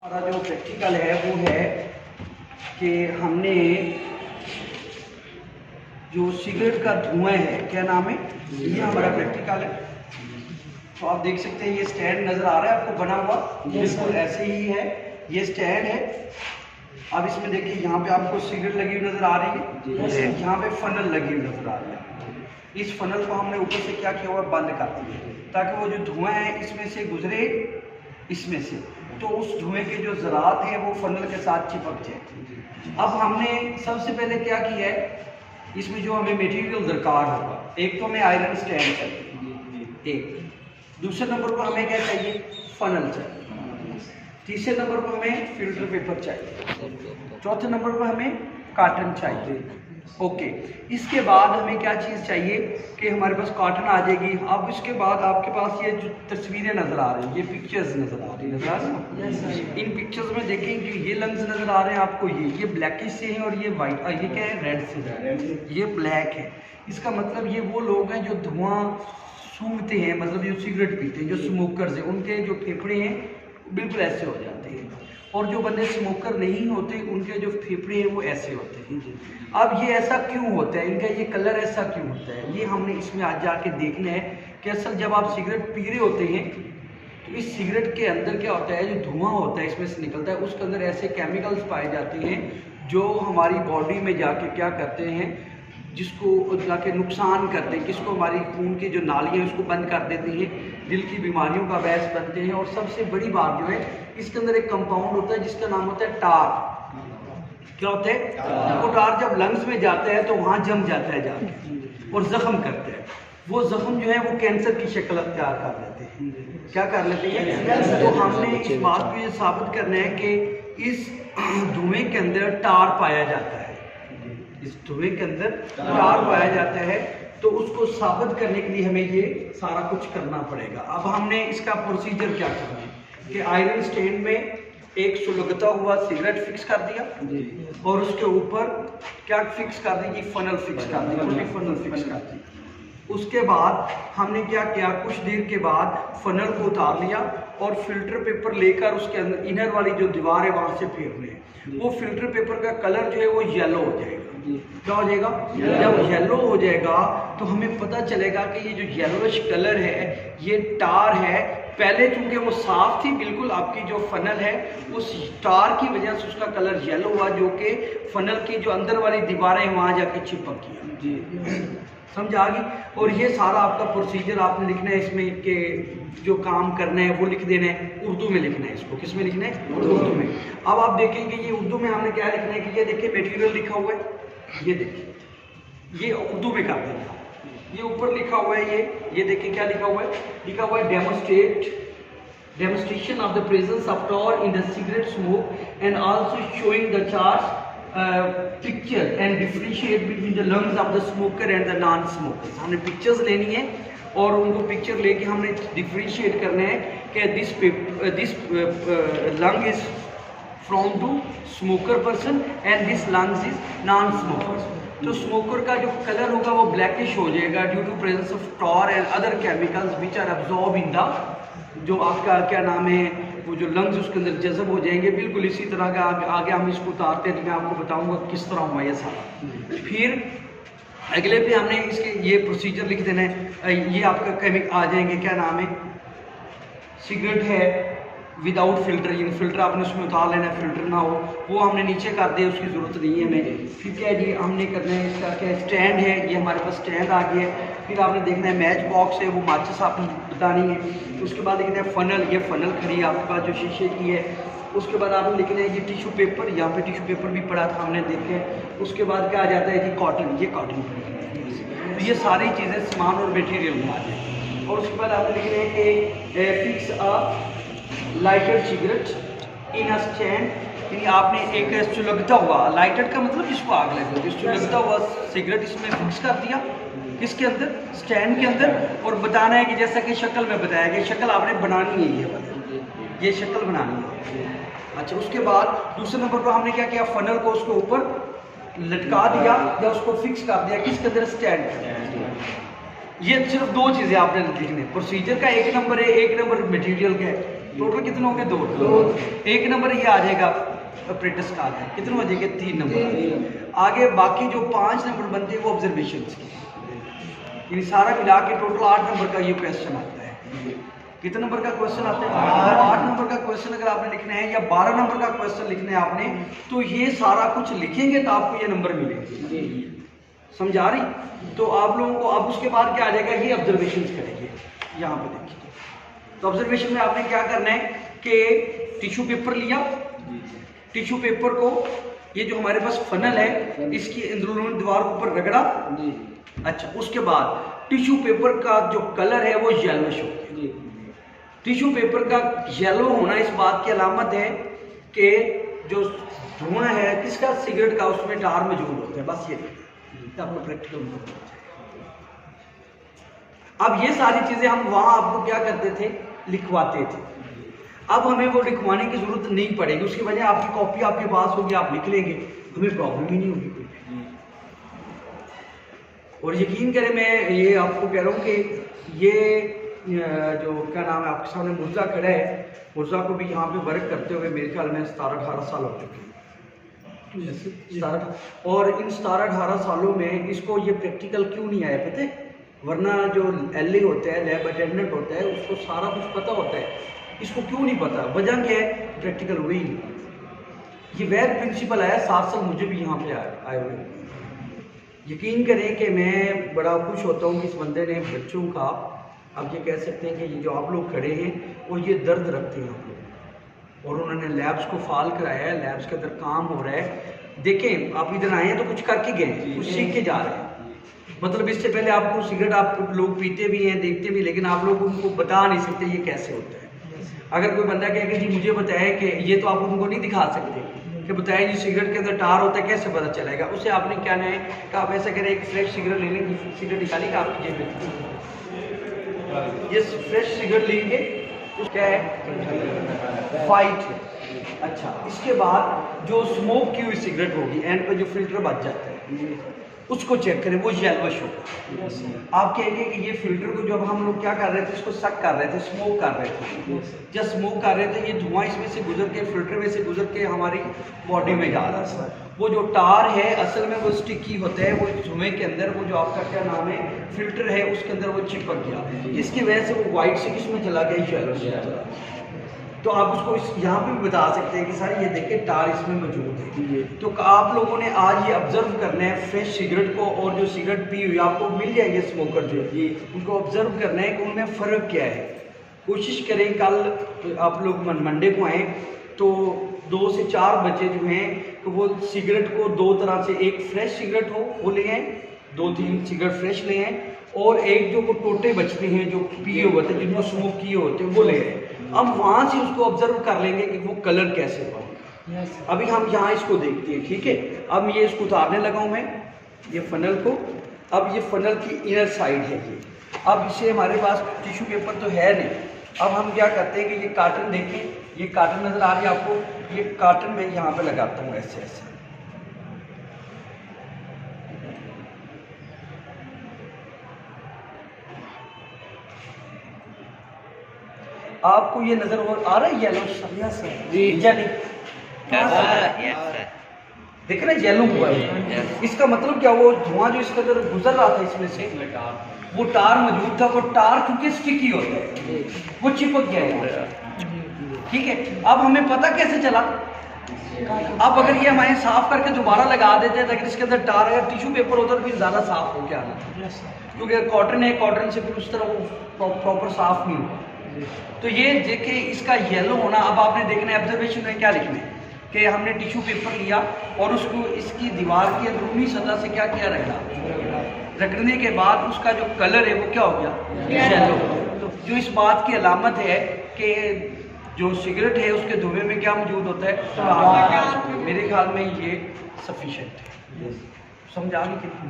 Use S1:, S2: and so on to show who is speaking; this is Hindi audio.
S1: हमारा जो प्रैक्टिकल है वो है कि हमने जो सिगरेट का धुआं है, क्या नाम है, ये हमारा प्रैक्टिकल है। तो आप देख सकते हैं ये स्टैंड नज़र आ रहा है आपको बना हुआ, बिल्कुल ऐसे ही है, ये स्टैंड है। अब इसमें देखिए यहाँ पे आपको सिगरेट लगी हुई नज़र आ रही है, यहाँ पे फनल लगी हुई नज़र आ रही है। इस फनल को हमने ऊपर से क्या किया हुआ, बंद कर दिया ताकि वो जो धुआं है इसमें से गुजरे, इसमें से, तो उस धुएं के जो ज़रात हैं वो फनल के साथ चिपक जाए। अब हमने सबसे पहले क्या किया है, इसमें जो हमें मटेरियल दरकार होगा, एक तो हमें आयरन स्टैंड चाहिए, एक, दूसरे नंबर पर हमें क्या चाहिए, फनल चाहिए, तीसरे नंबर पर हमें फिल्टर पेपर चाहिए, चौथे नंबर पर हमें कॉटन चाहिए। ओके, इसके बाद हमें क्या चीज़ चाहिए कि हमारे पास कॉटन आ जाएगी। अब इसके बाद आपके पास ये जो तस्वीरें नज़र आ रही हैं, ये पिक्चर्स नज़र आ रही है, इन पिक्चर्स में देखें कि ये लंग्स नज़र आ रहे हैं आपको, ये ब्लैकिश से हैं और ये वाइट, ये क्या है, रेड से है, ये ब्लैक है। इसका मतलब ये वो लोग हैं जो धुआं सूंघते हैं, मतलब जो सिगरेट पीते हैं, जो स्मोकर्स हैं, उनके जो फेफड़े हैं बिल्कुल ऐसे हो जाते हैं, और जो बंदे स्मोकर नहीं होते उनके जो फेफड़े हैं वो ऐसे होते हैं। अब ये ऐसा क्यों होता है, इनका ये कलर ऐसा क्यों होता है, ये हमने इसमें आज जाके देखना है कि असल जब आप सिगरेट पी रहे होते हैं तो इस सिगरेट के अंदर क्या होता है, जो धुआं होता है इसमें से निकलता है, उसके अंदर ऐसे केमिकल्स पाए जाते हैं जो हमारी बॉडी में जाके क्या करते हैं, जिसको जाके नुकसान करते हैं, किसको, हमारी खून की जो नालियाँ उसको बंद कर देते हैं, दिल की बीमारियों का बायस बनते हैं। और सबसे बड़ी बात जो है, इसके अंदर एक कंपाउंड होता है जिसका नाम होता है टार। क्या होता है, वो टार जब लंग्स में जाता है तो वहाँ जम जाता है जाके और जख्म करता है। वो जख्म जो है वो कैंसर की शक्ल अख्तियार कर लेते हैं। क्या कर लेते हैं, तो हमने इस बात को ये साबित करना है कि इस धुएं के अंदर टार पाया जाता है, इस धुएं के अंदर टार पाया जाता है। तो उसको साबित करने के लिए हमें ये सारा कुछ करना पड़ेगा। अब हमने इसका प्रोसीजर क्या करना है कि आयरन स्टैंड में एक सुलगता हुआ सिगरेट फिक्स कर दिया और उसके ऊपर क्या फिक्स कर दी, फनल फिक्स कर दी, फनल फिक्स कर दी। उसके बाद हमने क्या किया, कुछ देर के बाद फनल को उतार लिया और फिल्टर पेपर लेकर उसके अंदर इनर वाली जो दीवार है वहाँ से फेंकने हैं। वो फिल्टर पेपर का कलर जो है वो येलो हो जाएगा। क्या हो जाएगा, जब येलो हो जाएगा तो हमें पता चलेगा कि ये जो येलोइश कलर है ये टार है। पहले चूंकि वो साफ थी बिल्कुल, आपकी जो फनल है उस टार की वजह से उसका कलर येलो हुआ, जो कि फनल की जो अंदर वाली दीवारें हैं वहाँ जाके चिपक गया। जी, समझ आ गई। और ये सारा आपका प्रोसीजर आपने लिखना है इसमें कि जो काम करना है वो लिख देना है, उर्दू में लिखना है इसको। किस में लिखना है, उर्दू में। अब आप देखेंगे ये उर्दू में हमने क्या लिखना है कि ये देखिए मटेरियल लिखा हुआ है, ये देखिए, ये उर्दू में कर देना। ये ऊपर लिखा हुआ है, ये देखिए क्या लिखा हुआ है, लिखा हुआ है demonstration of the presence of tar in the cigarette smoke and also showing the charge picture and differentiate between the lungs of the smoker and the non smoker. हमने पिक्चर्स लेनी है और उनको पिक्चर लेके हमने डिफरेंशिएट करना है कि this lung is from to smoker person and this lungs is non smoker. तो स्मोकर का जो कलर होगा वो ब्लैकिश हो जाएगा due to presence of tar and other chemicals which are absorb in the, जो आपका क्या नाम है, वो जो लंग्स उसके अंदर जज़ब हो जाएंगे। बिल्कुल इसी तरह का आगे हम इसको उतारते हैं तो मैं आपको बताऊंगा किस तरह हुआ ये सारा। फिर अगले पे हमने इसके ये प्रोसीजर लिख देना है। ये आपका केमिकल आ जाएंगे, क्या नाम है, सिगरेट है विदाउट फिल्टर, यानी फिल्टर आपने उसमें उतार लेना है, फिल्टर ना हो, वो हमने नीचे कर दिया, उसकी ज़रूरत नहीं है हमें। फिर क्या जी हमने करना है, इसका क्या स्टैंड है, ये हमारे पास स्टैंड आ गया है। फिर आपने देखना है मैच बॉक्स है, वो माचिस आपने बतानी है। उसके बाद देखना है फनल, ये फनल खड़ी है आपके पास जो शीशे की है। उसके बाद आपने लिखना है ये टिश्यू पेपर, यहाँ पे टिश्यू पेपर भी पड़ा था हमने देखे। उसके बाद क्या आ जाता है जी कॉटन, ये कॉटन पड़ी है। तो ये सारी चीज़ें सामान और मटेरियल में आ जाए। और उसके बाद आपने लिखना है कि fix a lighted cigarette in a stand, यानी आपने एक सुलगता हुआ, लाइटेड का मतलब जिसको आग लगे, जो सुलगता हुआ सिगरेट इसमें फिक्स कर दिया, इसके अंदर स्टैंड के अंदर। और बताना है कि जैसा कि शक्ल में बताया गया, शक्ल आपने बनानी है, ये शक्ल बनानी है। अच्छा, उसके बाद दूसरे नंबर पर हमने क्या किया, फनल को उसके ऊपर लटका दिया या उसको फिक्स कर दिया, किसके अंदर, स्टैंड। ये सिर्फ दो चीज़ें आपने लिखनी है। प्रोसीजर का एक नंबर है, एक नंबर मटेरियल का है। टोटल कितने हो गए? 2। 1 नंबर ये आ जाएगा अप्रेंटिस का, कितने हो जाएंगे? 3 नंबर। आगे बाकी जो 5 नंबर बनते हैं वो ऑब्जर्वेशन की, सारा मिला के टोटल 8 नंबर का ये क्वेश्चन आता है। कितने नंबर का क्वेश्चन आता है? 8 नंबर का क्वेश्चन अगर आपने लिखना है या 12 नंबर का क्वेश्चन लिखना है आपने, तो ये सारा कुछ लिखेंगे तो आपको ये नंबर मिलेंगे। समझा रही? तो आप लोगों को अब उसके बाद क्या आ जाएगा? ये ऑब्जर्वेशन करेंगे। यहाँ पे देखिए, तो ऑब्जर्वेशन में आपने क्या करना है कि टिश्यू पेपर लिया, टिश्यू पेपर को ये जो हमारे पास फनल है इसकी अंदरूनी दीवार के ऊपर रगड़ा। अच्छा, उसके बाद टिश्यू पेपर का जो कलर है वो येलोइश हो गया। टिश्यू पेपर का येलो होना इस बात की अलामत है कि जो धुआं है किसका? सिगरेट का, उसमें टार मौजूद होता है। बस ये आपको प्रैक्टिकल। अब ये सारी चीजें हम वहां आपको क्या करते थे? लिखवाते थे। अब हमें वो लिखवाने की जरूरत नहीं पड़ेगी, उसकी वजह आपकी कॉपी आपके पास होगी, आप लिख लेंगे, हमें प्रॉब्लम ही नहीं होगी कोई। और यकीन करें, मैं ये आपको कह रहा हूँ कि ये जो क्या नाम है आपके सामने मुर्जा खड़ा है, मुर्जा को भी यहाँ पे वर्क करते हुए मेरे ख्याल में 17-18 साल हो चुके हैं। और इन 17-18 सालों में इसको ये प्रैक्टिकल क्यों नहीं आया पता है? वरना जो LA होता है, लैब अटेंडेंट होता है, उसको सारा कुछ पता होता है, इसको क्यों नहीं पता? वजह क्या है? प्रैक्टिकल हुई नहीं। ये वैध प्रिंसिपल आया, 7 साल मुझे भी यहाँ पे आए हुए। यकीन करें कि मैं बड़ा खुश होता हूँ कि इस बंदे ने बच्चों का, आप ये कह सकते हैं कि ये जो आप लोग खड़े हैं वो ये दर्द रखते हैं आप लोग, और उन्होंने लैब्स को फाल कराया है, लैब्स के अंदर काम हो रहा है। देखें, आप इधर आए हैं तो कुछ करके गए, कुछ सीख के जा रहे हैं। मतलब इससे पहले आपको सिगरेट आप लोग पीते भी हैं, देखते भी, लेकिन आप लोग उनको बता नहीं सकते ये कैसे होता है। अगर कोई बंदा कहे कि जी मुझे बताया कि ये, तो आप उनको नहीं दिखा सकते कि बताया जी सिगरेट के अंदर टार होता है, कैसे पता चलेगा? उसे आपने क्या है कि आप ऐसा करें, एक फ्रेश सिगरेट ले लें, सिगरेट निकाली आपकी जेब में, ये फ्रेश सिगरेट लेंगे, क्या है? वाइट। अच्छा, इसके बाद जो स्मोक की हुई सिगरेट होगी, एंड पर जो फिल्टर बच जाता है, उसको चेक करें, वो येलोइश होगा। आप कहेंगे कि ये फिल्टर को जब हम लोग क्या कर रहे थे, इसको सक कर रहे थे, स्मोक कर रहे थे, जब स्मोक कर रहे थे ये धुआं इसमें से गुजर के, फिल्टर में से गुजर के हमारी बॉडी में जा रहा है। वो जो टार है असल में वो स्टिकी होता है, वो धुएं के अंदर, वो जो आपका क्या नाम है फिल्टर है उसके अंदर वो चिपक गया, इसकी वजह से वो वाइट से किसमें चला गया? येलो। तो आप उसको यहाँ पे भी बता सकते हैं कि सर ये देखिए टार इसमें मौजूद है। तो आप लोगों ने आज ये ऑब्जर्व करना है फ्रेश सिगरेट को, और जो सिगरेट पी हुई आपको मिल जाएगी स्मोकर जो है, उनको ऑब्जर्व करना है कि उनमें फ़र्क क्या है। कोशिश करें कल आप लोग मंडे को आएँ तो 2 से 4 बच्चे जो हैं तो वो सिगरेट को 2 तरह से, एक फ्रेश सिगरेट हो वो ले आए, 2-3 सिगरेट फ्रेश ले आए, और एक जो वो टोटे बचते हैं जो पिए होते हैं, जिनको स्मोक किए होते हैं, वो ले आए। अब वहाँ से उसको ऑब्जर्व कर लेंगे कि वो कलर कैसे होगा। अभी हम यहाँ इसको देखते हैं, ठीक है? अब ये इसको उतारने लगा हूँ मैं, ये फनल को। अब ये फनल की इनर साइड है ये। अब इसे हमारे पास टिश्यू पेपर तो है नहीं, अब हम क्या करते हैं कि ये कार्टन देखें, ये कार्टन नज़र आ रही है आपको, ये कार्टन मैं यहाँ पे लगाता हूँ ऐसे ऐसे। आपको ये नजर आ रहा है येलो? या नहीं? देख रहे येलो हुआ है, इसका मतलब क्या? वो धुआं जो इसके अंदर गुजर रहा था इसमें से, वो टार मौजूद था, वो टार चूंकि स्टिकी होता है वो चिपक गया है, ठीक है? अब हमें पता कैसे चला? अब अगर ये हमारे साफ करके दोबारा लगा देते हैं ताकि इसके अंदर टार, अगर टिश्यू पेपर होता तो फिर ज़्यादा साफ हो क्या आना, क्योंकि कॉटन है, कॉटन से फिर उस तरह प्रॉपर साफ नहीं होगा। तो ये देखिए इसका येलो होना। अब आपने देखना है ऑब्जर्वेशन में क्या लिखना है कि हमने टिश्यू पेपर लिया और उसको इसकी दीवार की अंदरूनी सतह से क्या किया, रगड़ने के बाद उसका जो कलर है वो क्या हो गया? येलो। तो जो इस बात की अलामत है कि जो सिगरेट है उसके धुएं में क्या मौजूद होता है? मेरे ख्याल में ये सफिशिएंट है। समझा नहीं कितनी?